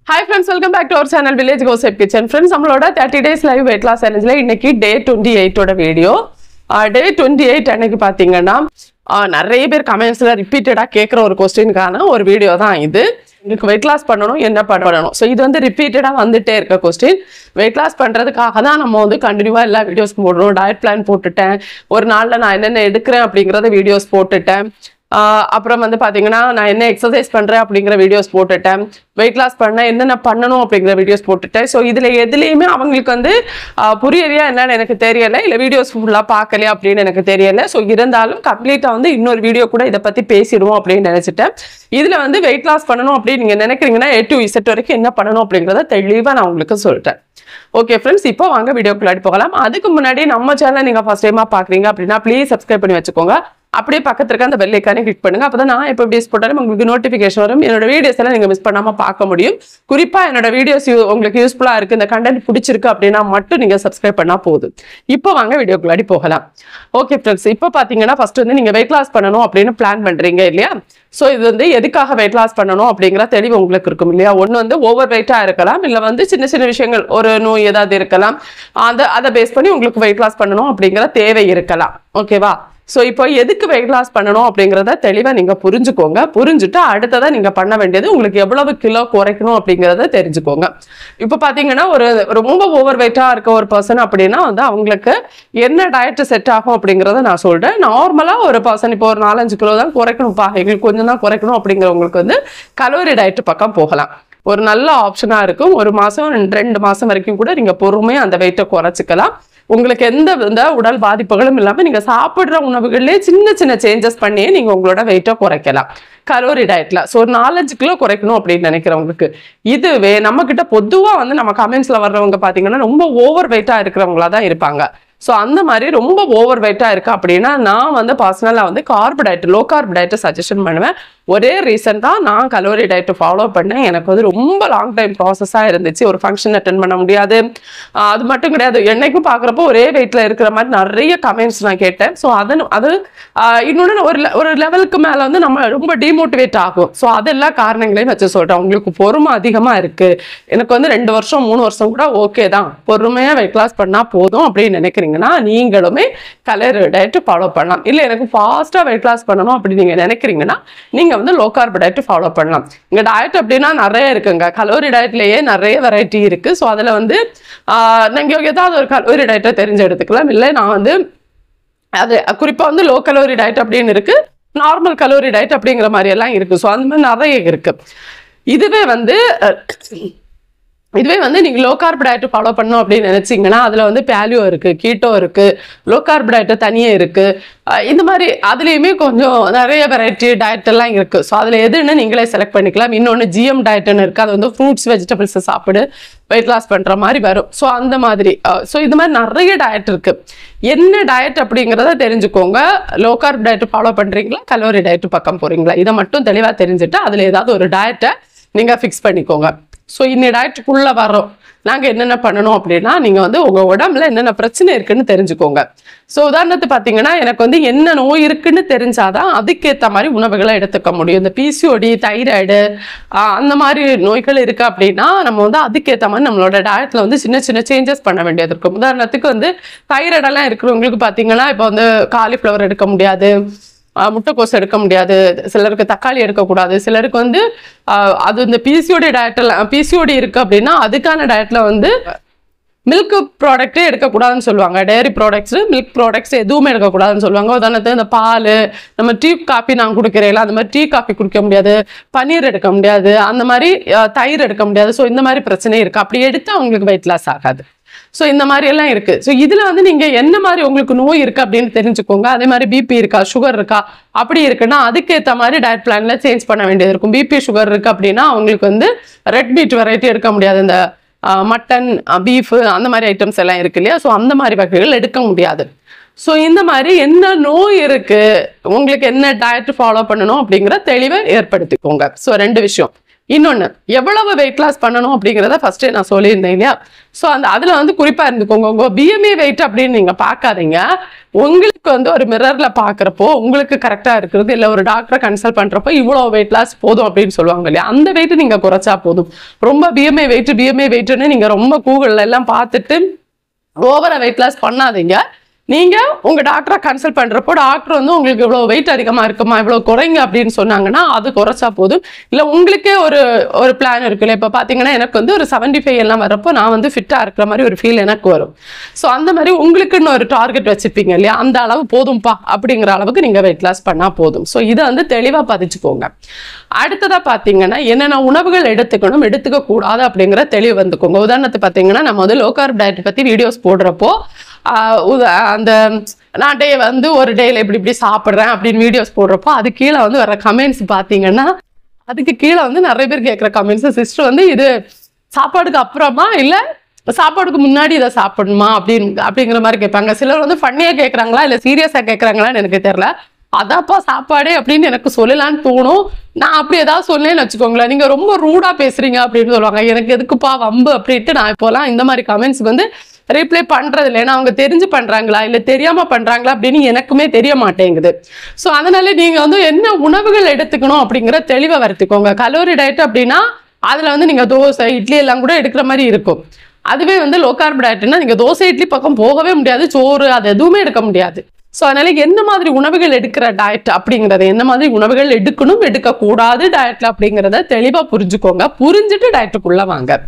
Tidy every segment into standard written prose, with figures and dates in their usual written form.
Hi friends, welcome back to our channel Village Gossip Kitchen. Friends, நம்மளோட 30 days live weight loss challenge இன்னைக்கு day 28 ஓட video. Day 28 அன்னைக்கு பாத்தீங்கன்னா நிறைய பேர் கமெண்ட்ஸ்ல ரிப்பீட்டடா கேக்குற ஒரு क्वेश्चनக்கான ஒரு வீடியோ தான் இது. உங்களுக்கு weight loss பண்ணனும் என்ன பண்ணணும். சோ இது வந்து ரிப்பீட்டடா வந்துட்டே இருக்க क्वेश्चन. weight loss பண்றதுக்காக தான் நம்ம வந்து கண்டினியூவா எல்லா வீடியோஸ் போடுறோம். டயட் பிளான் போட்டுட்டேன். ஒரு நாள்ல நான் என்னென்ன எடுக்கிறேன் அப்படிங்கறத வீடியோஸ் போட்டுட்டேன். அப்புறம் வந்து பாத்தீங்கன்னா நான் என்ன எக்ஸசைஸ் பண்றேன் அப்படிங்கிற வீடியோஸ் போட்டுட்டேன். வெயிட் லாஸ் பண்ண என்னென்ன பண்ணணும் அப்படிங்கிற வீடியோஸ் போட்டுட்டேன். ஸோ இதுல எதுலையுமே அவங்களுக்கு வந்து புரியலையா என்னன்னு எனக்கு தெரியல, இல்லை வீடியோஸ் ஃபுல்லா பார்க்கலையா அப்படின்னு எனக்கு தெரியல. ஸோ இருந்தாலும் கம்ப்ளீட்டா வந்து இன்னொரு வீடியோ கூட இதை பத்தி பேசிடுவோம் அப்படின்னு நினைச்சிட்டேன். இதுல வந்து வெயிட் லாஸ் பண்ணணும் அப்படின்னு நீங்க நினைக்கிறீங்கன்னா A to Z வரைக்கும் என்ன பண்ணணும் அப்படிங்கிறத தெளிவா நான் உங்களுக்கு சொல்லிட்டேன். ஓகே ஃப்ரெண்ட்ஸ், இப்போ வாங்க வீடியோக்குள்ளாடி போகலாம். அதுக்கு முன்னாடி நம்ம சேனலை நீங்க ஃபர்ஸ்ட் டைமா பாக்குறீங்க அப்படின்னா ப்ளீஸ் சப்ஸ்கிரைப் பண்ணி வச்சுக்கோங்க. அப்படியே பக்கத்துல இருக்க அந்த பெல் ஐகானை கிளிக் பண்ணுங்க. அப்பதான் நான் எப்போ வீடியோஸ் போட்டாலும் உங்களுக்கு நோட்டிபிகேஷன் வரும். என்னோட வீடியோஸ் எல்லாம் நீங்க மிஸ் பண்ணாம பார்க்க முடியும். குறிப்பா என்னோட வீடியோஸ் உங்களுக்கு யூஸ்ஃபுல்லா இருக்கு, இந்த கண்டென்ட் பிடிச்சிருக்கு அப்படின்னா மட்டும் நீங்க சப்ஸ்கிரைப் பண்ணா போதும். இப்போ வாங்க வீடியோக்குள்ளாடி போகலாம். ஓகே ஃப்ரெண்ட்ஸ், இப்போ பாத்தீங்கன்னா ஃபர்ஸ்ட் வந்து நீங்க வெயிட் லாஸ் பண்ணணும் அப்படின்னு பிளான் பண்றீங்க இல்லையா? ஸோ இது வந்து எதுக்காக வெயிட் லாஸ் பண்ணணும் அப்படிங்கிற தெளிவு உங்களுக்கு இருக்கும் இல்லையா? ஒன்று வந்து ஓவர் வெயிட்டா இருக்கலாம், இல்லை வந்து சின்ன சின்ன விஷயங்கள் ஒரு நோய் ஏதாவது இருக்கலாம். அதை பேஸ் பண்ணி உங்களுக்கு வெயிட் லாஸ் பண்ணணும் அப்படிங்கிற தேவை இருக்கலாம். ஓகேவா? ஸோ இப்போ எதுக்கு வெயிட் லாஸ் பண்ணணும் அப்படிங்கிறத தெளிவாக நீங்கள் புரிஞ்சுக்கோங்க. புரிஞ்சுட்டு அடுத்ததான் நீங்கள் பண்ண வேண்டியது உங்களுக்கு எவ்வளவு கிலோ குறைக்கணும் அப்படிங்கிறத தெரிஞ்சுக்கோங்க. இப்போ பார்த்தீங்கன்னா ஒரு ரொம்ப ஓவர் வெயிட்டாக இருக்க ஒரு பர்சன் அப்படின்னா வந்து அவங்களுக்கு என்ன டயட் செட் ஆகும் அப்படிங்கிறத நான் சொல்கிறேன். நார்மலாக ஒரு பர்சன் இப்போ ஒரு 4-5 கிலோ தான் குறைக்கணும்ப்பா, எங்களுக்கு கொஞ்சம் தான் குறைக்கணும் அப்படிங்கிறவங்களுக்கு வந்து கலோரி டயட் பக்கம் போகலாம். ஒரு நல்ல ஆப்ஷனாக இருக்கும். ஒரு மாதம் 2 மாதம் வரைக்கும் கூட நீங்கள் பொறுமையாக அந்த வெயிட்டை குறைச்சிக்கலாம். உங்களுக்கு எந்த உடல் பாதிப்புகளும் இல்லாம நீங்க சாப்பிடுற உணவுகள்லயே சின்ன சின்ன சேஞ்சஸ் பண்ணி நீங்க உங்களோட வெயிட்டை குறைக்கலாம் கலோரி டயட்ல. ஸோ ஒரு 4-5 கிலோ குறைக்கணும் அப்படின்னு நினைக்கிறவங்களுக்கு இதுவே நம்ம கிட்ட பொதுவா வந்து நம்ம கமெண்ட்ஸ்ல வர்றவங்க பாத்தீங்கன்னா ரொம்ப ஓவர் வெயிட்டா இருக்கிறவங்களா தான் இருப்பாங்க. ஸோ அந்த மாதிரி ரொம்ப ஓவர் வெயிட்டா இருக்கு அப்படின்னா நான் வந்து பர்சனலா வந்து கார்ப் டயட், லோ கார்ப் டயட்டை சஜஷன் பண்ணுவேன். ஒரே ரீசன் தான், நான் கலோரி டயட்டை ஃபாலோ பண்ணேன். எனக்கு வந்து ரொம்ப லாங் டைம் ப்ராசஸாக இருந்துச்சு. ஒரு ஃபங்க்ஷன் அட்டென்ட் பண்ண முடியாது. அது மட்டும் கிடையாது, என்னைக்கும் பார்க்குறப்போ ஒரே வெயிட்ல இருக்கிற மாதிரி நிறைய கமெண்ட்ஸ் நான் கேட்டேன். ஸோ அது இன்னொன்று ஒரு லெவலுக்கு மேலே வந்து நம்ம ரொம்ப டிமோட்டிவேட் ஆகும். ஸோ அதெல்லா காரணங்களையும் வச்சு சொல்கிறேன். உங்களுக்கு பொறுமை அதிகமாக இருக்கு, எனக்கு வந்து 2 வருஷம் 3 வருஷம் கூட ஓகே தான், பொறுமையாக வெயிட் லாஸ் பண்ணால் போதும் அப்படின்னு நினைக்கிறீங்கன்னா நீங்களுமே கலோரி டயட் ஃபாலோ பண்ணலாம். இல்லை எனக்கு ஃபாஸ்ட்டாக வெயிட் லாஸ் பண்ணணும் அப்படின்னு நீங்கள் நினைக்கிறீங்கன்னா நீங்கள் வந்து லோ கார்ப் டயட் ஃபாலோ பண்ணலாம். இங்க டயட் அப்படின்னா நிறைய இருக்குங்க. கலோரி டயட்லயே நிறைய வெரைட்டி இருக்கு. ஸோ அதுல வந்து நீங்க ஏதாவது ஒரு கலோரி டயட்டை தெரிஞ்சு எடுத்துக்கலாம். இல்லை நான் வந்து அது குறிப்பா வந்து லோ கலோரி டயட் அப்படின்னு இருக்கு, நார்மல் கலோரி டயட் அப்படிங்கிற மாதிரி எல்லாம் இருக்கு. ஸோ அந்த மாதிரி நிறைய இருக்கு. இதுவே வந்து நீங்க லோ கார்ப் டயட் ஃபாலோ பண்ணணும் அப்படின்னு நினைச்சீங்கன்னா அதுல வந்து பேலியோ இருக்கு, கீட்டோ இருக்கு, லோ கார்ப் டயட் தனியே இருக்கு. இந்த மாதிரி அதுலயுமே கொஞ்சம் நிறைய வெரைட்டி டயட் எல்லாம் இருக்கு. ஸோ அதுல எதுன்னு நீங்களே செலக்ட் பண்ணிக்கலாம். இன்னொன்று GM டயட்னு இருக்கு, அது வந்து ஃப்ரூட்ஸ் வெஜிடபிள்ஸ் சாப்பிடு வெயிட் லாஸ் பண்ற மாதிரி வரும். ஸோ அந்த மாதிரி இது மாதிரி நிறைய டயட் இருக்கு. என்ன டயட் அப்படிங்கிறத தெரிஞ்சுக்கோங்க. லோ கார்ப் டயட் ஃபாலோ பண்றீங்களா, கலோரி டயட் பக்கம் போறீங்களா, இதை மட்டும் தெளிவா தெரிஞ்சுட்டு அதுல ஏதாவது ஒரு டயட்டை நீங்க ஃபிக்ஸ் பண்ணிக்கோங்க. ஸோ இந்த டயட்டுக்குள்ள வரோம் நாங்கள் என்னென்ன பண்ணணும் அப்படின்னா நீங்கள் வந்து உங்கள் உடம்புல என்னென்ன பிரச்சனை இருக்குன்னு தெரிஞ்சுக்கோங்க. ஸோ உதாரணத்துக்கு பார்த்தீங்கன்னா எனக்கு வந்து என்ன நோய் இருக்குன்னு தெரிஞ்சாதான் அதுக்கேற்ற மாதிரி உணவுகளை எடுத்துக்க முடியும். இந்த PCOD, தைராய்டு அந்த மாதிரி நோய்கள் இருக்கு அப்படின்னா நம்ம வந்து அதுக்கேற்ற மாதிரி நம்மளோட டயட்ல வந்து சின்ன சின்ன சேஞ்சஸ் பண்ண வேண்டியது இருக்கும். உதாரணத்துக்கு வந்து தைராய்டெல்லாம் இருக்கிறவங்களுக்கு பார்த்தீங்கன்னா இப்போ வந்து காலிஃப்ளவர் எடுக்க முடியாது, முட்டைக்கோஸ் எடுக்க முடியாது, சிலருக்கு தக்காளி எடுக்கக்கூடாது, சிலருக்கு வந்து அது இந்த PCOD டயட்ல PCOD இருக்கு அப்படின்னா அதுக்கான டயட்ல வந்து மில்க் ப்ராடக்டே எடுக்கக்கூடாதுன்னு சொல்லுவாங்க. டெய்ரி ப்ராடக்ட்ஸ், மில்க் ப்ராடக்ட்ஸ் எதுவுமே எடுக்கக்கூடாதுன்னு சொல்லுவாங்க. உதாரணத்துக்கு இந்த பால், நம்ம டீ காஃபி நான் குடிக்கிறேன், அந்த மாதிரி டீ காஃபி குடிக்க முடியாது, பன்னீர் எடுக்க முடியாது, அந்த மாதிரி தயிர் எடுக்க முடியாது. ஸோ இந்த மாதிரி பிரச்சனை இருக்கு. அப்படி எடுத்து அவங்களுக்கு வெயிட் லாஸ் ஆகாது. ஸோ இந்த மாதிரி எல்லாம் இருக்கு. ஸோ இதுல வந்து நீங்க என்ன மாதிரி உங்களுக்கு நோய் இருக்கு அப்படின்னு தெரிஞ்சுக்கோங்க. அதே மாதிரி BP இருக்கா, சுகர் இருக்கா, அப்படி இருக்குன்னா அதுக்கேற்ற மாதிரி டயட் பிளான்ல சேஞ்ச் பண்ண வேண்டியது இருக்கும். BP சுகர் இருக்கு அப்படின்னா அவங்களுக்கு வந்து ரெட் மீட் வெரைட்டி எடுக்க முடியாது. இந்த மட்டன், பீஃப் அந்த மாதிரி ஐட்டம்ஸ் எல்லாம் இருக்கு இல்லையா? ஸோ அந்த மாதிரி வகைகள் எடுக்க முடியாது. ஸோ இந்த மாதிரி என்ன நோய் இருக்கு, உங்களுக்கு என்ன டயட் ஃபாலோ பண்ணணும் அப்படிங்கிற தெளிவை ஏற்படுத்திக்கோங்க. ஸோ 2 விஷயம், இன்னொன்னு எவ்வளவு வெயிட் லாஸ் பண்ணணும் அப்படிங்கிறத ஃபர்ஸ்டே நான் சொல்லியிருந்தேன் இல்லையா. ஸோ அதுல வந்து குறிப்பா இருந்துக்கோங்க. உங்க BMI வெயிட் அப்படின்னு நீங்க பார்க்காதீங்க. உங்களுக்கு வந்து ஒரு மிரர்ல பாக்குறப்போ உங்களுக்கு கரெக்டா இருக்கிறது, இல்ல ஒரு டாக்டரை கன்சல்ட் பண்றப்போ இவ்வளவு வெயிட் லாஸ் போதும் அப்படின்னு சொல்லுவாங்க இல்லையா, அந்த வெயிட் நீங்க குறைச்சா போதும். ரொம்ப BMI வெயிட்னு நீங்க ரொம்ப கூகுள்ல எல்லாம் பார்த்துட்டு ஓவரா வெயிட் லாஸ் பண்ணாதீங்க. நீங்க உங்க டாக்டரை கன்சல்ட் பண்றப்போ டாக்டர் வந்து உங்களுக்கு இவ்வளவு வெயிட் அதிகமா இருக்குமா, இவ்வளவு குறைங்க அப்படின்னு சொன்னாங்கன்னா அது குறைச்சா போதும். இல்ல உங்களுக்கே ஒரு பிளான் இருக்குல்ல. இப்ப பாத்தீங்கன்னா எனக்கு வந்து ஒரு 75 எல்லாம் வரப்போ நான் வந்து ஃபிட்டா இருக்கிற மாதிரி ஒரு ஃபீல் எனக்கு வரும். ஸோ அந்த மாதிரி உங்களுக்குன்னு ஒரு டார்கெட் வச்சிருப்பீங்க இல்லையா, அந்த அளவு போதும்பா அப்படிங்கிற அளவுக்கு நீங்க வெயிட் லாஸ் பண்ணா போதும். ஸோ இதை வந்து தெளிவா பதிச்சுக்கோங்க. அடுத்ததா பாத்தீங்கன்னா என்னென்ன உணவுகள் எடுத்துக்கணும் எடுத்துக்க கூடாது அப்படிங்கிற தெளிவு வந்துக்கோங்க. உதாரணத்துக்கு பாத்தீங்கன்னா நம்ம வந்து லோ கார்ப் டயட் பத்தி வீடியோஸ் போடுறப்போ அந்த நான் வந்து ஒரு டேல இப்படி சாப்பிட்றேன் அப்படின்னு வீடியோஸ் போடுறப்போ அது கீழே வந்து வர கமெண்ட்ஸ் பார்த்தீங்கன்னா அதுக்கு கீழே வந்து நிறைய பேர் கேட்குற கமெண்ட்ஸ், சிஸ்டர் வந்து இது சாப்பாடுக்கு அப்புறமா இல்லை சாப்பாடுக்கு முன்னாடி இதை சாப்பிடணுமா அப்படிங்கிற மாதிரி கேட்பாங்க. சிலர் வந்து ஃபன்னியாக கேட்குறாங்களா இல்லை சீரியஸாக கேட்குறாங்களான்னு எனக்கு தெரியல. அதாப்பா சாப்பாடே அப்படின்னு எனக்கு சொல்லலான்னு தோணும். நான் அப்படி ஏதாவது சொன்னேன்னு வச்சுக்கோங்களேன், நீங்க ரொம்ப ரூடா பேசுறீங்க அப்படின்னு சொல்லுவாங்க. எனக்கு எதுக்குப்பா வம்பு அப்படின்ட்டு நான் இப்போலாம் இந்த மாதிரி கமெண்ட்ஸ் வந்து ரிப்ளை பண்றது இல்லை. ஏன்னா அவங்க தெரிஞ்சு பண்றாங்களா இல்லை தெரியாம பண்றாங்களா அப்படின்னு எனக்குமே தெரிய மாட்டேங்குது. ஸோ அதனால நீங்க வந்து என்ன உணவுகள் எடுத்துக்கணும் அப்படிங்கிற தெளிவை வருத்திக்கோங்க. கலோரி டயட் அப்படின்னா அதுல வந்து நீங்க தோசை இட்லி எல்லாம் கூட எடுக்கிற மாதிரி இருக்கும். அதுவே வந்து லோ கார்ப் டயட்னா நீங்க தோசை இட்லி பக்கம் போகவே முடியாது, சோறு அது எதுவுமே எடுக்க முடியாது. ஸோ அதனால என்ன மாதிரி உணவுகள் எடுக்கிற டயட் அப்படிங்கிறத, என்ன மாதிரி உணவுகள் எடுக்கணும் எடுக்கக்கூடாது டயட்ல அப்படிங்கிறத தெளிவா புரிஞ்சுக்கோங்க. புரிஞ்சுட்டு டயட்டுக்குள்ள வாங்க.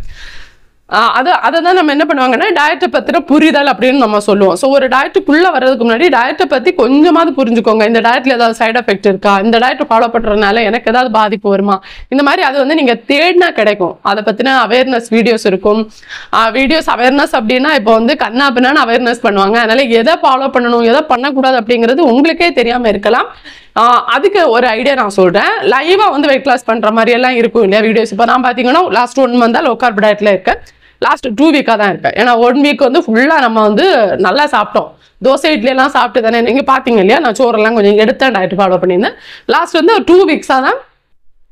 அதை தான் நம்ம என்ன பண்ணுவாங்கன்னா டயட்டை பத்திர புரிதல் அப்படின்னு நம்ம சொல்லுவோம். ஸோ ஒரு டயட்டுக்குள்ள வர்றதுக்கு முன்னாடி டயட்டை பத்தி கொஞ்சமாவது புரிஞ்சுக்கோங்க. இந்த டயட்ல ஏதாவது சைட் எஃபெக்ட் இருக்கா, இந்த டயட்டை ஃபாலோ பண்றதுனால எனக்கு ஏதாவது பாதிப்பு வருமா, இந்த மாதிரி அது வந்து நீங்க தேடினா கிடைக்கும். அதை பத்தின அவேர்னஸ் வீடியோஸ் இருக்கும். வீடியோஸ் அவேர்னஸ் அப்படின்னா இப்போ வந்து கண்ணாபின்னு அவேர்னஸ் பண்ணுவாங்க. அதனால எதை ஃபாலோ பண்ணணும் எதை பண்ணக்கூடாது அப்படிங்கிறது உங்களுக்கே தெரியாம இருக்கலாம். அதுக்கு ஒரு ஐடியா நான் சொல்றேன். லைவா வந்து வெயிட் லாஸ் பண்ற மாதிரி எல்லாம் இருக்கும் இல்லையா வீடியோஸ். இப்போ நான் பாத்தீங்கன்னா லாஸ்ட் 1 மந்த் லோ கார்ப் டயட்ல இருக்கேன். லாஸ்ட் 2 வீக்காக தான் இருப்பேன். ஏன்னா 1 வீக் வந்து ஃபுல்லாக நம்ம வந்து நல்லா சாப்பிட்டோம். தோசை இட்லி எல்லாம் சாப்பிட்டு தானே நீங்கள் பார்த்தீங்க இல்லையா, நான் சோறெல்லாம் கொஞ்சம் எடுத்தேன், டயட் ஃபாலோ பண்ணியிருந்தேன். லாஸ்ட் வந்து ஒரு 2 வீக்ஸாக தான்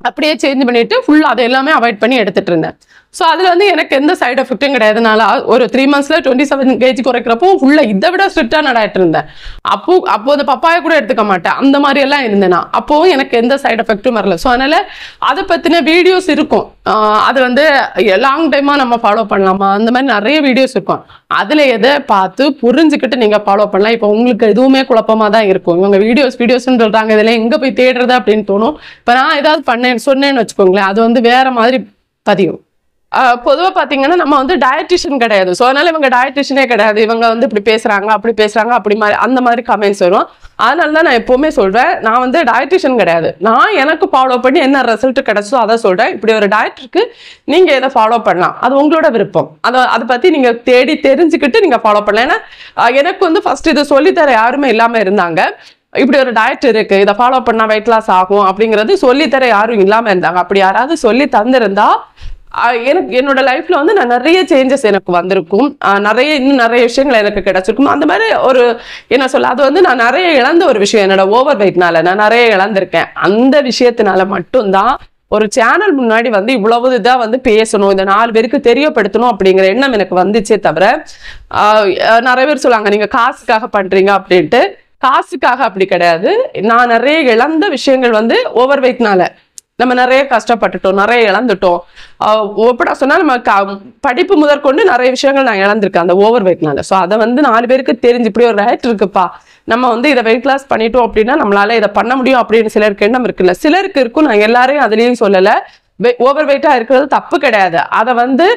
அப்படியே சேஞ்ச் பண்ணிட்டு ஃபுல்லாக அதை எல்லாமே அவாய்ட் பண்ணி எடுத்துட்டு இருந்தேன். ஸோ அதில் வந்து எனக்கு எந்த சைட் எஃபெக்டும் கிடையாதுனால ஒரு 3 monthsல 27 kg குறைக்கிறப்போ ஃபுல்லாக இதை விட ஸ்ட்ரிக்டாக நான் டயட் இருந்தேன். அப்போ அந்த பப்பாயை கூட எடுத்துக்க மாட்டேன், அந்த மாதிரி எல்லாம் இருந்தேன்னா அப்போவும் எனக்கு எந்த சைட் எஃபெக்டும் வரல. ஸோ அதனால அதை பற்றின வீடியோஸ் இருக்கும். அது வந்து லாங் டைமாக நம்ம ஃபாலோ பண்ணலாமா அந்த மாதிரி நிறைய வீடியோஸ் இருக்கும். அதில் எதை பார்த்து புரிஞ்சுக்கிட்டு நீங்கள் ஃபாலோ பண்ணலாம். இப்போ உங்களுக்கு எதுவுமே குழப்பமாக தான் இருக்கும். இவங்க வீடியோஸ்ன்னு சொல்கிறாங்க, இதில் எங்கே போய் தேடுறது அப்படின்னு தோணும். இப்போ நான் ஏதாவது சொன்னேன்னு வச்சுக்கோங்களேன், அது வந்து வேற மாதிரி பதியும். பொதுவாக பார்த்தீங்கன்னா நம்ம வந்து டயட்டிஷியன் கிடையாது. ஸோ அதனால இவங்க டயட்டிஷியனே கிடையாது, இவங்க வந்து இப்படி பேசுறாங்க அப்படி மாதிரி அந்த மாதிரி கமெண்ட்ஸ் வரும். அதனால தான் நான் எப்பவுமே சொல்றேன், நான் வந்து டயட்டிஷியன் கிடையாது. நான் எனக்கு ஃபாலோ பண்ணி என்ன ரிசல்ட் கிடைச்சோ அதை சொல்றேன். இப்படி ஒரு டயட் இருக்கு, நீங்க எதை ஃபாலோ பண்ணலாம், அது உங்களோட விருப்பம். அதை பத்தி நீங்க தேடி தெரிஞ்சுக்கிட்டு நீங்க ஃபாலோ பண்ணலாம். ஏன்னா எனக்கு வந்து ஃபர்ஸ்ட் இதை சொல்லித்தர யாருமே இல்லாம இருந்தாங்க. இப்படி ஒரு டயட் இருக்கு, இதை ஃபாலோ பண்ணா வெயிட் லாஸ் ஆகும் அப்படிங்கிறது சொல்லித்தர யாரும் இல்லாம இருந்தாங்க. அப்படி யாராவது சொல்லி தந்திருந்தா எனக்கு என்னோட லைஃப்ல வந்து நான் நிறைய சேஞ்சஸ் எனக்கு வந்திருக்கும், இன்னும் நிறைய விஷயங்கள் எனக்கு கிடைச்சிருக்கும். அந்த மாதிரி ஒரு என்ன சொல்ல, அது வந்து நான் நிறைய இழந்த ஒரு விஷயம். என்னோட ஓவர் வெயிட்னால நான் நிறைய இழந்திருக்கேன். அந்த விஷயத்தினால மட்டும்தான் ஒரு சேனல் முன்னாடி வந்து இவ்வளவு இதாக வந்து பேசணும், இந்த 4 பேருக்கு தெரியப்படுத்தணும் அப்படிங்கிற எண்ணம் எனக்கு வந்துச்சே தவிர, நிறைய பேர் சொல்லுவாங்க நீங்க காசுக்காக பண்றீங்க அப்படின்ட்டு. காசுக்காக அப்படி கிடையாது. நான் நிறைய இழந்த விஷயங்கள் வந்து ஓவர் வெயிட்னால நம்ம நிறைய கஷ்டப்பட்டுட்டோம், நிறைய இழந்துட்டோம். எப்படா சொன்னா நம்ம படிப்பு முதற்கொண்டு நிறைய விஷயங்கள் நான் இழந்திருக்கேன் அந்த ஓவர் வெயிட்னால. ஸோ அதை வந்து 4 பேருக்கு தெரிஞ்சு இப்படி ஒரு டயட் இருக்குப்பா, நம்ம வந்து இதை வெயிட் லாஸ் பண்ணிட்டோம் அப்படின்னா நம்மளால இதை பண்ண முடியும் அப்படின்னு சிலருக்கு எண்ணம் இருக்குல்ல, சிலருக்கு இருக்கும். நான் எல்லாரையும் அதுலேயும் சொல்லலை. ஓவர் வெயிட்டா இருக்கிறது தப்பு கிடையாது. அதை வந்து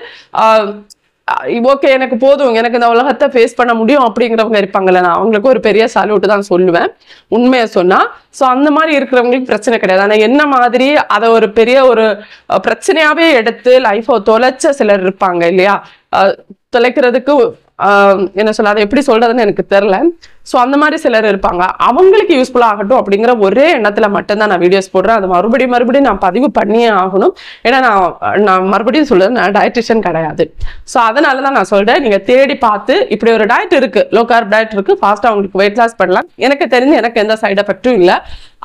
ஓகே எனக்கு போதும், எனக்கு இந்த உலகத்தை ஃபேஸ் பண்ண முடியும் அப்படிங்கிறவங்க இருப்பாங்கல்ல, நான் அவங்களுக்கு ஒரு பெரிய சல்யூட் தான் சொல்லுவேன் உண்மையை சொன்னா. ஸோ அந்த மாதிரி இருக்கிறவங்களுக்கு பிரச்சனை கிடையாது. ஆனால் என்ன மாதிரி அதை ஒரு பெரிய ஒரு பிரச்சனையாவே எடுத்து லைஃபை தொலைச்ச சிலர் இருப்பாங்க இல்லையா, தொலைக்கிறதுக்கு என்ன சொல்ல, அதை எப்படி சொல்றதுன்னு எனக்கு தெரியல. ஸோ அந்த மாதிரி சிலர் இருப்பாங்க, அவங்களுக்கு யூஸ்ஃபுல் ஆகட்டும் அப்படிங்கிற ஒரே எண்ணத்துல மட்டும்தான் நான் வீடியோஸ் போடுறேன். அது மறுபடியும் நான் பதிவு பண்ணியே ஆகணும். ஏன்னா நான் மறுபடியும் சொல்றது, நான் டயட்டிஷியன் கிடையாது. ஸோ அதனால தான் நான் சொல்றேன், நீங்க தேடி பார்த்து இப்படி ஒரு டயட் இருக்கு, லோ கார்ப் டயட் இருக்கு, ஃபாஸ்டா உங்களுக்கு வெயிட் லாஸ் பண்ணலாம், எனக்கு தெரிஞ்சு எனக்கு எந்த சைடு எஃபெக்டும் இல்லை,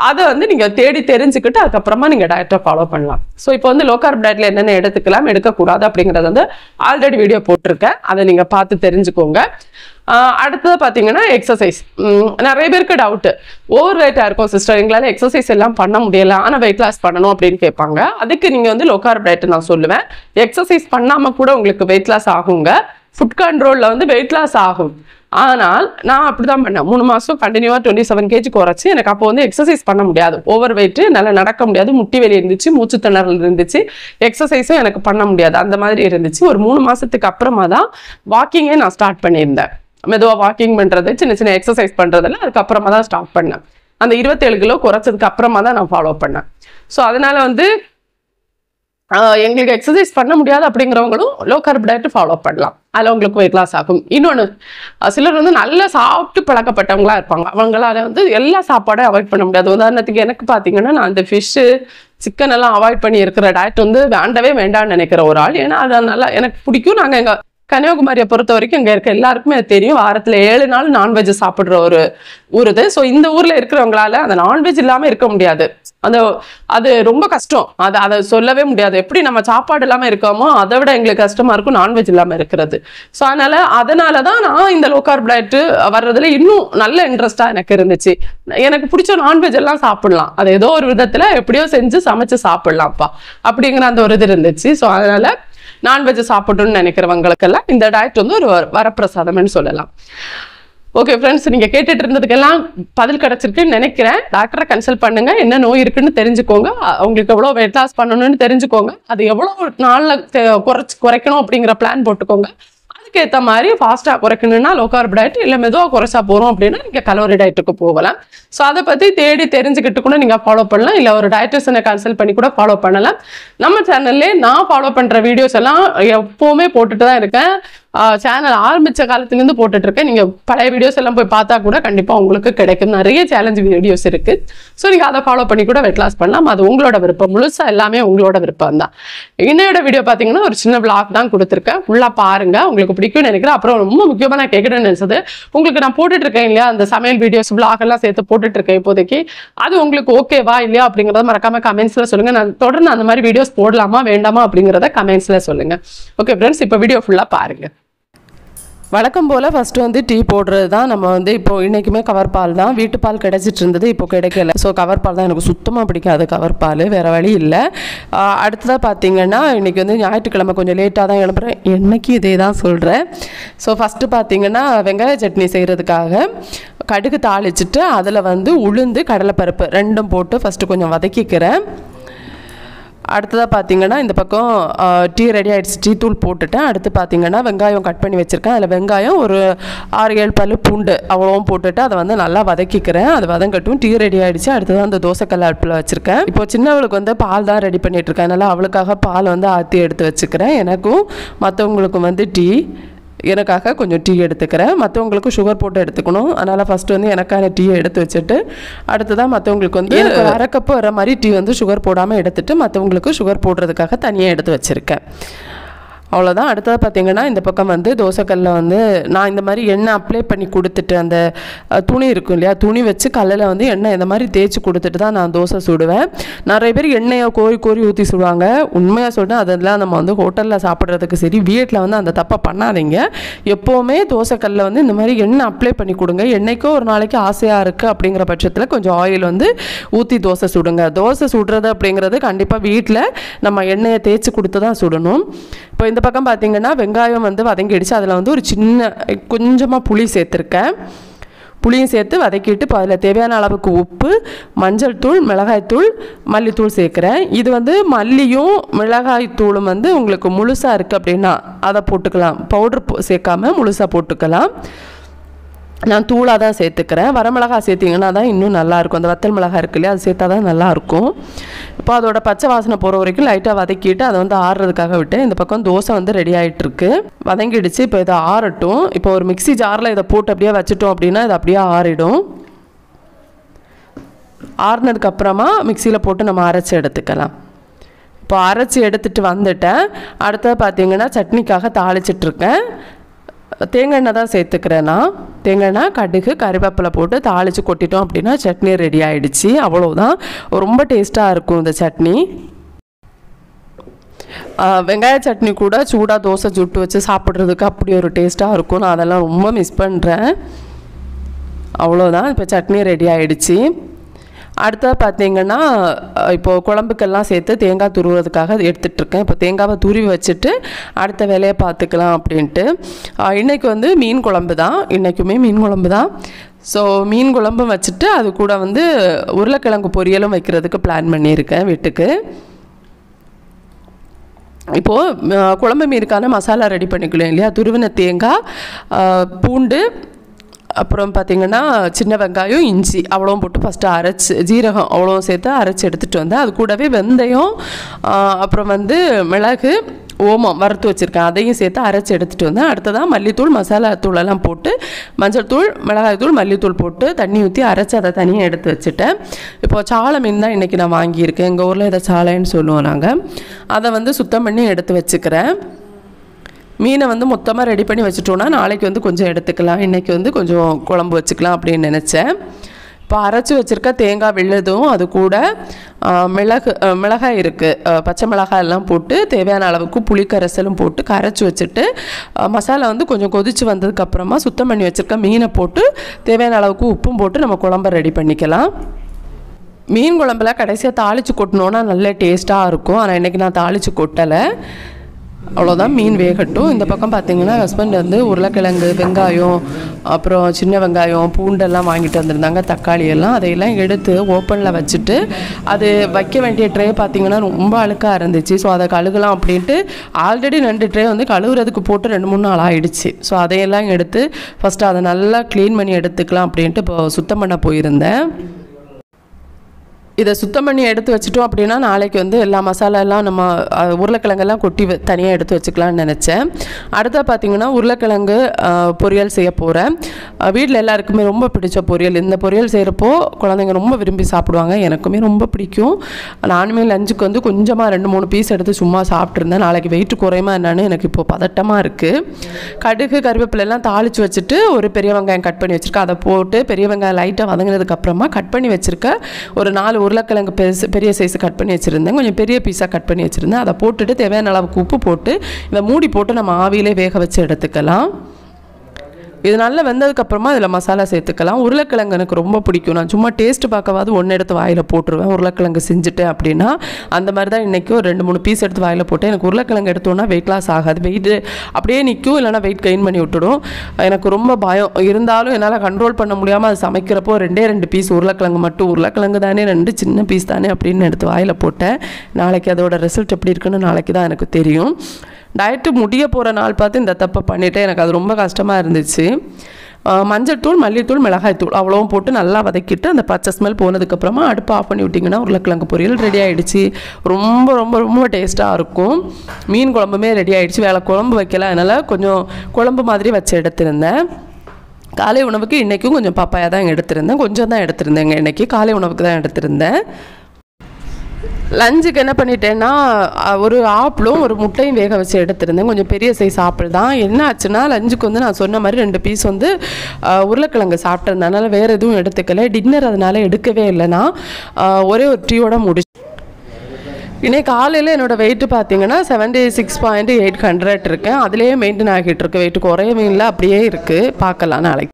அதை வந்து நீங்க தேடி தெரிஞ்சுக்கிட்டு அதுக்கப்புறமா நீங்க டயட்டை ஃபாலோ பண்ணலாம். ஸோ இப்போ வந்து லோ கார்ப் டயட்ல என்னென்ன எடுத்துக்கலாம் எடுக்கக்கூடாது அப்படிங்கறது வந்து ஆல்ரெடி வீடியோ போட்டிருக்கேன், அதை நீங்க பார்த்து தெரிஞ்சுக்கோங்க. அடுத்தது பாத்தீங்கன்னா எக்ஸசைஸ். நிறைய பேருக்கு டவுட், ஓவர் வெயிட்டா இருக்கும் சிஸ்டர், எங்களால எக்ஸசைஸ் எல்லாம் பண்ண முடியல, ஆனா வெயிட் லாஸ் பண்ணணும் அப்படின்னு கேட்பாங்க. அதுக்கு நீங்க வந்து லோ கார்ப் டயட் நான் சொல்லுவேன். எக்ஸசைஸ் பண்ணாம கூட உங்களுக்கு வெயிட் லாஸ் ஆகுங்க. ஃபுட் கண்ட்ரோல்ல வந்து வெயிட் லாஸ் ஆகும். ஆனால் நான் அப்படிதான் பண்ணேன், 3 மாசம் கண்டினியூவா 27 kg குறைச்சு. எனக்கு அப்போ வந்து எக்ஸசைஸ் பண்ண முடியாது, ஓவர் வெயிட், நல்லா நடக்க முடியாது, முட்டி வலி இருந்துச்சு, மூச்சு திணறல் இருந்துச்சு, எக்ஸசைஸும் எனக்கு பண்ண முடியாது, அந்த மாதிரி இருந்துச்சு. ஒரு 3 மாசத்துக்கு அப்புறமா தான் வாக்கிங்கே நான் ஸ்டார்ட் பண்ணியிருந்தேன். மெதுவாக வாக்கிங் பண்றது, சின்ன சின்ன எக்ஸசைஸ் பண்றதுல அதுக்கப்புறமா தான் ஸ்டார்ட் பண்ணேன். அந்த 27 கிலோ குறைச்சதுக்கு அப்புறமா தான் நான் ஃபாலோ பண்ணேன். ஸோ அதனால வந்து எங்களுக்கு எக்ஸசைஸ் பண்ண முடியாது அப்படிங்கிறவங்களும் லோ கார்ப் டயட் ஃபாலோ பண்ணலாம், அதில் உங்களுக்கு வெயிட் லாஸ் ஆகும். இன்னொன்று, சிலர் வந்து நல்லா சாப்பிட்டு பழக்கப்பட்டவங்களா இருப்பாங்க, அவங்களால வந்து எல்லா சாப்பாடும் அவாய்ட் பண்ண முடியாது. உதாரணத்துக்கு எனக்கு பார்த்தீங்கன்னா, நான் இந்த ஃபிஷ்ஷு சிக்கன் எல்லாம் அவாய்ட் பண்ணி இருக்கிற டயட் வந்து வேண்டவே வேண்டாம்னு நினைக்கிற ஒரு ஆள். ஏன்னா அது நல்லா எனக்கு பிடிக்கும். நாங்கள் எங்கள் கன்னியாகுமரியை பொறுத்த வரைக்கும் இங்கே இருக்க எல்லாருக்குமே அது தெரியும், வாரத்தில் 7 நாள் நான்வெஜ் சாப்பிட்ற ஒரு ஊர் இது. ஸோ இந்த ஊரில் இருக்கிறவங்களால அந்த நான்வெஜ் இல்லாமல் இருக்க முடியாது, அது ரொம்ப கஷ்டம், அதை சொல்லவே முடியாது. எப்படி நம்ம சாப்பாடு இல்லாமல் இருக்கோமோ அதை விட எங்களுக்கு கஷ்டமா இருக்கும் நான்வெஜ் இல்லாமல் இருக்கிறது. ஸோ அதனால தான் நான் இந்த லோ கார்ப் டயட் வர்றதுல இன்னும் நல்ல இன்ட்ரெஸ்டாக எனக்கு இருந்துச்சு. எனக்கு பிடிச்ச நான்வெஜ் எல்லாம் சாப்பிடலாம், அது ஏதோ ஒரு விதத்தில் எப்படியோ செஞ்சு சமைச்சு சாப்பிடலாம்ப்பா அப்படிங்கிற அந்த ஒரு இது இருந்துச்சு. ஸோ அதனால நான்வெஜ் சாப்பிடணும்னு நினைக்கிறவங்களுக்கெல்லாம் இந்த டயட் வந்து ஒரு வரப்பிரசாதம்னு சொல்லலாம். ஓகே ஃப்ரெண்ட்ஸ், நீங்க கேட்டுட்டு இருந்ததுக்கெல்லாம் பதில் கிடைச்சிருக்குன்னு நினைக்கிறேன். டாக்டரை கன்சல்ட் பண்ணுங்க, என்ன நோய் இருக்குன்னு தெரிஞ்சுக்கோங்க, உங்களுக்கு எவ்வளோ வெயிட் லாஸ் பண்ணணும்னு தெரிஞ்சுக்கோங்க, அது எவ்வளோ நாளில் குறைக்கணும் அப்படிங்கிற பிளான் போட்டுக்கோங்க. அதுக்கேற்ற மாதிரி ஃபாஸ்ட்டாக குறைக்கணும்னா லோ கார்ப் டயட், இல்லை மெதுவாக குறைச்சா போகிறோம் அப்படின்னா நீங்கள் கலோரி டயட்டுக்கு போகலாம். ஸோ அதை பற்றி தேடி தெரிஞ்சுக்கிட்டு கூட நீங்கள் ஃபாலோ பண்ணலாம், இல்லை ஒரு டயட்டிஷியனை கன்சல்ட் பண்ணி கூட ஃபாலோ பண்ணலாம். நம்ம சேனல்லே நான் ஃபாலோ பண்ணுற வீடியோஸ் எல்லாம் எப்போவுமே போட்டுட்டு தான் இருக்கேன். சேனல் ஆரம்பித்த காலத்துலேருந்து போட்டுட்டு இருக்கேன். நீங்கள் பழைய வீடியோஸ் எல்லாம் போய் பார்த்தா கூட கண்டிப்பாக உங்களுக்கு கிடைக்கும், நிறைய சேலஞ்ச் வீடியோஸ் இருக்குது. ஸோ நீங்கள் அதை ஃபாலோ பண்ணி கூட வெயிட் லாஸ் பண்ணலாம், அது உங்களோட விருப்பம், முழுசாக எல்லாமே உங்களோட விருப்பம் தான். இன்னையோட வீடியோ பார்த்தீங்கன்னா ஒரு சின்ன vlog தான் கொடுத்துருக்கேன், ஃபுல்லாக பாருங்க, உங்களுக்கு பிடிக்கும்னு நினைக்கிறேன். அப்புறம் ரொம்ப முக்கியமாக நான் கேட்கணும்னு நினைச்சது, உங்களுக்கு நான் போட்டுட்டு இருக்கேன் இல்லையா அந்த சமையல் வீடியோஸ் vlog எல்லாம் சேர்த்து போட்டுட்டு இருக்கேன் இப்போதைக்கு, அது உங்களுக்கு ஓகேவா இல்லையா அப்படிங்கிறத மறக்காம கமெண்ட்ஸ்ல சொல்லுங்க. நான் தொடர்ந்து அந்த மாதிரி வீடியோஸ் போடலாமா வேண்டாமா அப்படிங்கிறத கமெண்ட்ஸ்ல சொல்லுங்க. ஓகே ஃப்ரெண்ட்ஸ், இப்போ வீடியோ ஃபுல்லாக பாருங்க. வழக்கம் போல் ஃபஸ்ட்டு வந்து டீ போடுறது தான். நம்ம வந்து இப்போது இன்றைக்குமே கவர் பால் தான், வீட்டு பால் கிடச்சிட்டு இருந்தது, இப்போ கிடைக்கல. ஸோ கவர் பால் தான், எனக்கு சுத்தமாக பிடிக்காது கவர் பால், வேறு வழி இல்லை. அடுத்ததாக பார்த்தீங்கன்னா இன்றைக்கி வந்து ஞாயிற்றுக்கிழமை கொஞ்சம் லேட்டாக தான் எழுப்புறேன், என்னைக்கு இதே தான் சொல்கிறேன். ஸோ ஃபஸ்ட்டு பார்த்தீங்கன்னா வெங்காய சட்னி செய்கிறதுக்காக கடுகு தாளிச்சிட்டு அதில் வந்து உளுந்து கடலைப்பருப்பு ரெண்டும் போட்டு ஃபஸ்ட்டு கொஞ்சம் வதக்கிக்கிறேன். அடுத்ததாக பார்த்தீங்கன்னா இந்த பக்கம் டீ ரெடி ஆகிடுச்சு, டீ தூள் போட்டுட்டேன். அடுத்து பார்த்தீங்கன்னா வெங்காயம் கட் பண்ணி வச்சுருக்கேன், அதில் வெங்காயம் ஒரு 6-7 பல்லு பூண்டு அவ்வளோவும் போட்டுட்டு அதை வந்து நல்லா வதக்கிக்கிறேன். அது வதங்கட்டும். டீ ரெடி ஆகிடுச்சு. அடுத்ததான் அந்த தோசைக்கல் அடுப்பில் வச்சுருக்கேன். இப்போ சின்னவளுக்கு வந்து பால் தான் ரெடி பண்ணிகிட்ருக்கேன், அதனால் அவளுக்காக பால் வந்து ஆற்றி எடுத்து வச்சுக்கிறேன். எனக்கும் மற்றவங்களுக்கும் வந்து டீ, எனக்காக கொஞ்சம் டீ எடுத்துக்கிறேன், மற்றவங்களுக்கு சுகர் போட்டு எடுத்துக்கணும். அதனால் ஃபஸ்ட்டு வந்து எனக்கான டீயை எடுத்து வச்சுட்டு அடுத்ததான் மற்றவங்களுக்கு வந்து அரை கப்பு வர மாதிரி டீ வந்து சுகர் போடாமல் எடுத்துட்டு மற்றவங்களுக்கு சுகர் போடுறதுக்காக தனியாக எடுத்து வச்சுருக்கேன். அவ்வளோதான். அடுத்தது பார்த்திங்கன்னா இந்த பக்கம் வந்து தோசைக்கல்லில் வந்து நான் இந்த மாதிரி எண்ணெய் அப்ளை பண்ணி கொடுத்துட்டு, அந்த துணி இருக்கும் இல்லையா, துணி வச்சு கல்லில் வந்து எண்ணெய் இந்த மாதிரி தேய்ச்சி கொடுத்துட்டு தான் நான் தோசை சுடுவேன். நிறைய பேர் எண்ணெயை கோரி ஊற்றி சுடுவாங்க. உண்மையாக சொல்லிட்டு அதெல்லாம் நம்ம வந்து ஹோட்டலில் சாப்பிட்றதுக்கு சரி, வீட்டில் வந்து அந்த தப்பை பண்ணாதீங்க. எப்போவுமே தோசைக்கல்லில் வந்து இந்த மாதிரி எண்ணெய் அப்ளை பண்ணி கொடுங்க. எண்ணெய்க்கோ ஒரு நாளைக்கு ஆசையாக இருக்குது அப்படிங்கிற பட்சத்தில் கொஞ்சம் ஆயில் வந்து ஊற்றி தோசை சுடுங்க. தோசை சுடுறது அப்படிங்கிறது கண்டிப்பாக வீட்டில் நம்ம எண்ணெயை தேய்ச்சி கொடுத்து தான் சுடணும். இப்போ இந்த பக்கம் பார்த்திங்கன்னா வெங்காயம் வந்து வதங்கிடுச்சு, அதில் வந்து ஒரு கொஞ்சமாக புளி சேர்த்துருக்கேன். புளியும் சேர்த்து வதக்கிட்டு இப்போ அதில் தேவையான அளவுக்கு உப்பு, மஞ்சள் தூள், மிளகாய்த்தூள், மல்லித்தூள் சேர்க்குறேன். இது வந்து மல்லியும் மிளகாய்த்தூளும் வந்து உங்களுக்கு முழுசாக இருக்குது அப்படின்னா அதை போட்டுக்கலாம், பவுடர் சேர்க்காமல் முழுசாக போட்டுக்கலாம். நான் தூளாக தான் சேர்த்துக்கிறேன். வரமிளகா சேர்த்திங்கன்னா தான் இன்னும் நல்லாயிருக்கும். அந்த வத்தல் மிளகா இருக்கு இல்லையா, அது சேர்த்தா தான் நல்லாயிருக்கும். இப்போ அதோட பச்சை வாசனை போகிற வரைக்கும் லைட்டாக வதக்கிட்டு அதை வந்து ஆறுறதுக்காக விட்டேன். இந்த பக்கம் தோசை வந்து ரெடி ஆகிட்டுருக்கு, வதங்கிடுச்சு. இப்போ இதை ஆறட்டும். இப்போ ஒரு மிக்ஸி ஜாரில் இதை போட்டு அப்படியே வச்சுட்டோம் அப்படின்னா இது அப்படியே ஆறிடும். ஆறுனதுக்கப்புறமா மிக்சியில் போட்டு நம்ம அரைச்சி எடுத்துக்கலாம். இப்போ அரைச்சி எடுத்துகிட்டு வந்துட்டேன். அடுத்தது பார்த்திங்கன்னா சட்னிக்காக தாளிச்சிட்ருக்கேன். தேங்காய் எண்ணெய் தான் சேர்த்துக்கிறேன்னா, தேங்காய் எண்ணெய், கடுகு, கறிவேப்பிலை போட்டு தாளித்து கொட்டிட்டோம் அப்படின்னா சட்னி ரெடி ஆகிடுச்சு. அவ்வளோதான். ரொம்ப டேஸ்ட்டாக இருக்கும் இந்த சட்னி. வெங்காய சட்னி கூட சூடாக தோசை சுட்டு வச்சு சாப்பிட்றதுக்கு அப்படி ஒரு டேஸ்ட்டாக இருக்கும். நான் அதெல்லாம் ரொம்ப மிஸ் பண்ணுறேன். அவ்வளோதான். இப்போ சட்னி ரெடி ஆகிடுச்சு. அடுத்தது பார்த்திங்கன்னா இப்போது குழம்புக்கெல்லாம் சேர்த்து தேங்காய் துருவுறதுக்காக எடுத்துகிட்ருக்கேன். இப்போ தேங்காவை துருவி வச்சுட்டு அடுத்த வேலையை பார்த்துக்கலாம் அப்படின்ட்டு. இன்றைக்கி வந்து மீன் குழம்பு தான், இன்றைக்குமே மீன் குழம்பு தான். ஸோ மீன் குழம்பும் வச்சுட்டு அது கூட வந்து உருளைக்கிழங்கு பொரியலும் வைக்கிறதுக்கு பிளான் பண்ணியிருக்கேன் வீட்டுக்கு. இப்போது குழம்பு மீனுக்கான மசாலா ரெடி பண்ணிக்கலாம் இல்லையா. துருவின தேங்காய், பூண்டு, அப்புறம் பார்த்திங்கன்னா சின்ன வெங்காயம், இஞ்சி அவ்வளோவும் போட்டு ஃபஸ்ட்டு அரைச்சி, ஜீரகம் அவ்வளோவும் சேர்த்து அரைச்சி எடுத்துகிட்டு வந்தேன். அது கூடவே வெந்தயம், அப்புறம் வந்து மிளகு, ஓமம் வறுத்து வச்சுருக்கேன், அதையும் சேர்த்து அரைச்சி எடுத்துகிட்டு வந்தேன். அடுத்ததான் மல்லித்தூள், மசாலா தூளெல்லாம் போட்டு மஞ்சள் தூள், மிளகாய் தூள், மல்லித்தூள் போட்டு தண்ணி ஊற்றி அரைச்சி அதை தனியாக எடுத்து வச்சுட்டேன். இப்போது சாலை மீன் தான் இன்றைக்கி நான் வாங்கியிருக்கேன். எங்கள் ஊரில் இதை சாலைன்னு சொல்லுவோம் நாங்கள். அதை வந்து சுத்தம் பண்ணி எடுத்து வச்சுக்கிறேன். மீனை வந்து மொத்தமாக ரெடி பண்ணி வச்சுட்டோன்னா நாளைக்கு வந்து கொஞ்சம் எடுத்துக்கலாம், இன்றைக்கி வந்து கொஞ்சம் குழம்பு வச்சுக்கலாம் அப்படின்னு நினச்சேன். இப்போ அரைச்சி வச்சுருக்க தேங்காய் விழுதும் அது கூட மிளகாய் இருக்குது, பச்சை மிளகாய் எல்லாம் போட்டு தேவையான அளவுக்கு புளிக்கரைசலும் போட்டு கரைச்சி வச்சுட்டு மசாலா வந்து கொஞ்சம் கொதித்து வந்ததுக்கப்புறமா சுத்தம் பண்ணி வச்சுருக்க மீனை போட்டு தேவையான அளவுக்கு உப்பும் போட்டு நம்ம குழம்பை ரெடி பண்ணிக்கலாம். மீன் குழம்புல கடைசியாக தாளித்து கொட்டினோன்னா நல்ல டேஸ்ட்டாக இருக்கும். ஆனால் இன்றைக்கி நான் தாளித்து கொட்டலை. அவ்வளோதான். மீன் வேகட்டும். இந்த பக்கம் பார்த்திங்கன்னா ஹஸ்பண்ட் வந்து உருளைக்கிழங்கு, வெங்காயம், அப்புறம் சின்ன வெங்காயம், பூண்டெல்லாம் வாங்கிட்டு வந்திருந்தாங்க, தக்காளி எல்லாம். அதையெல்லாம் எடுத்து ஓப்பனில் வச்சுட்டு அது வைக்க வேண்டிய ட்ரே பார்த்திங்கன்னா ரொம்ப அழுக்காக இருந்துச்சு. ஸோ அதை கழுகலாம் அப்படின்ட்டு ஆல்ரெடி 2 ட்ரே வந்து கழுவுறதுக்கு போட்டு 2-3 நாள் ஆகிடுச்சு. ஸோ அதையெல்லாம் எடுத்து ஃபஸ்ட்டு அதை நல்லா க்ளீன் பண்ணி எடுத்துக்கலாம் அப்படின்ட்டு இப்போ சுத்தம் பண்ண போயிருந்தேன். இதை சுத்தம் பண்ணி எடுத்து வச்சுட்டோம் அப்படின்னா நாளைக்கு வந்து எல்லா மசாலா எல்லாம் நம்ம உருளைக்கிழங்கெல்லாம் கொட்டி தனியாக எடுத்து வச்சுக்கலான்னு நினச்சேன். அடுத்த பார்த்திங்கன்னா உருளைக்கிழங்கு பொரியல் செய்ய போகிறேன். வீட்டில் எல்லாருக்குமே ரொம்ப பிடிச்ச பொரியல். இந்த பொரியல் செய்கிறப்போ குழந்தைங்க ரொம்ப விரும்பி சாப்பிடுவாங்க, எனக்குமே ரொம்ப பிடிக்கும். நானுமே லஞ்சுக்கு வந்து கொஞ்சமாக 2-3 பீஸ் எடுத்து சும்மா சாப்பிட்ருந்தேன். நாளைக்கு வெயிட் குறையுமா என்னன்னு எனக்கு இப்போது பதட்டமாக இருக்குது. கடுகு, கருவேப்பிலெல்லாம் தாளித்து வச்சுட்டு ஒரு பெரிய வெங்காயம் கட் பண்ணி வச்சுருக்கேன். அதை போட்டு பெரிய வெங்காயம் லைட்டாக வதங்கினதுக்கப்புறமா கட் பண்ணி வச்சுருக்க ஒரு 4 உருளைக்கிழங்கு பெரிய சைஸ் கட் பண்ணி வச்சுருந்தேன், கொஞ்சம் பெரிய பீஸாக கட் பண்ணி வச்சுருந்தேன். அதை போட்டுட்டு தேவையான அளவுக்கு உப்பு போட்டு இதை மூடி போட்டு நம்ம ஆவியிலே வேக வச்சு எடுத்துக்கலாம். இது நல்லா வெந்ததுக்கப்புறமா இதில் மசாலா சேர்த்துக்கலாம். உருளைக்கிழங்கு எனக்கு ரொம்ப பிடிக்கும். நான் சும்மா டேஸ்ட்டு பார்க்கவாது ஒன்று எடுத்து வாயில் போட்டுருவேன் உருளைக்கிழங்கு செஞ்சுட்டேன் அப்படின்னா. அந்த மாதிரி தான் இன்றைக்கி ஒரு 2-3 பீஸ் எடுத்து வாயில் போட்டேன். எனக்கு உருளைக்கிழங்கு எடுத்தோன்னா வெயிட் லாஸ் ஆகாது, வெயிட்டு அப்படியே நிற்கும், இல்லைனா வெயிட் கெயின் பண்ணி விட்டுடும். எனக்கு ரொம்ப பயம் இருந்தாலும் என்னால் கண்ட்ரோல் பண்ண முடியாமல் அது சமைக்கிறப்போ 2 பீஸ் உருளைக்கிழங்கு மட்டும், உருளைக்கிழங்கு தானே 2 சின்ன பீஸ் தானே அப்படின்னு எடுத்து வாயில் போட்டேன். நாளைக்கு அதோட ரிசல்ட் எப்படி இருக்குன்னு நாளைக்கு தான் எனக்கு தெரியும். டயட்டு முடிய போகிற நாள் பார்த்து இந்த தப்பை பண்ணிவிட்டேன். எனக்கு அது ரொம்ப கஷ்டமாக இருந்துச்சு. மஞ்சள் தூள், மல்லித்தூள், மிளகாய் தூள் அவ்வளோவும் போட்டு நல்லா வதக்கிட்டு அந்த பச்சை ஸ்மெல் போனதுக்கப்புறமா அடுப்பு ஆஃப் பண்ணி விட்டிங்கன்னா உருளைக்கிழங்கு பொரியல் ரெடி ஆகிடுச்சு. ரொம்ப ரொம்ப ரொம்ப டேஸ்ட்டாக இருக்கும். மீன் குழம்புமே ரெடி ஆகிடுச்சு. வேலை குழம்பு வைக்கல, அதனால் கொஞ்சம் குழம்பு மாதிரி வச்சு எடுத்திருந்தேன். காலை உணவுக்கு இன்றைக்கும் கொஞ்சம் பப்பாயா தான் எடுத்திருந்தேன், கொஞ்சம் தான் எடுத்திருந்தேங்க. இன்றைக்கி காலை உணவுக்கு தான் எடுத்திருந்தேன். லஞ்சுக்கு என்ன பண்ணிட்டேன்னா ஒரு ஆப்பிளும் ஒரு முட்டையும் வேக வச்சு எடுத்திருந்தேன். கொஞ்சம் பெரிய சைஸ் ஆப்பிள் தான். என்ன ஆச்சுன்னா லஞ்சுக்கு வந்து நான் சொன்ன மாதிரி 2 பீஸ் வந்து உருளைக்கிழங்கு சாப்பிட்ருந்தேன், அதனால் வேறு எதுவும் எடுத்துக்கல. டின்னர் அதனால் எடுக்கவே இல்லைன்னா ஒரே ஒரு டீயோட முடிச்சு. இன்னைக்கு காலையில் என்னோடய வெயிட்டு பார்த்தீங்கன்னா 76.800 இருக்கேன். அதிலேயே மெயின்டைன் ஆகிட்டு இருக்கு. வெயிட் குறையவே இல்லை, அப்படியே இருக்குது. பார்க்கலாம் நாளைக்கு.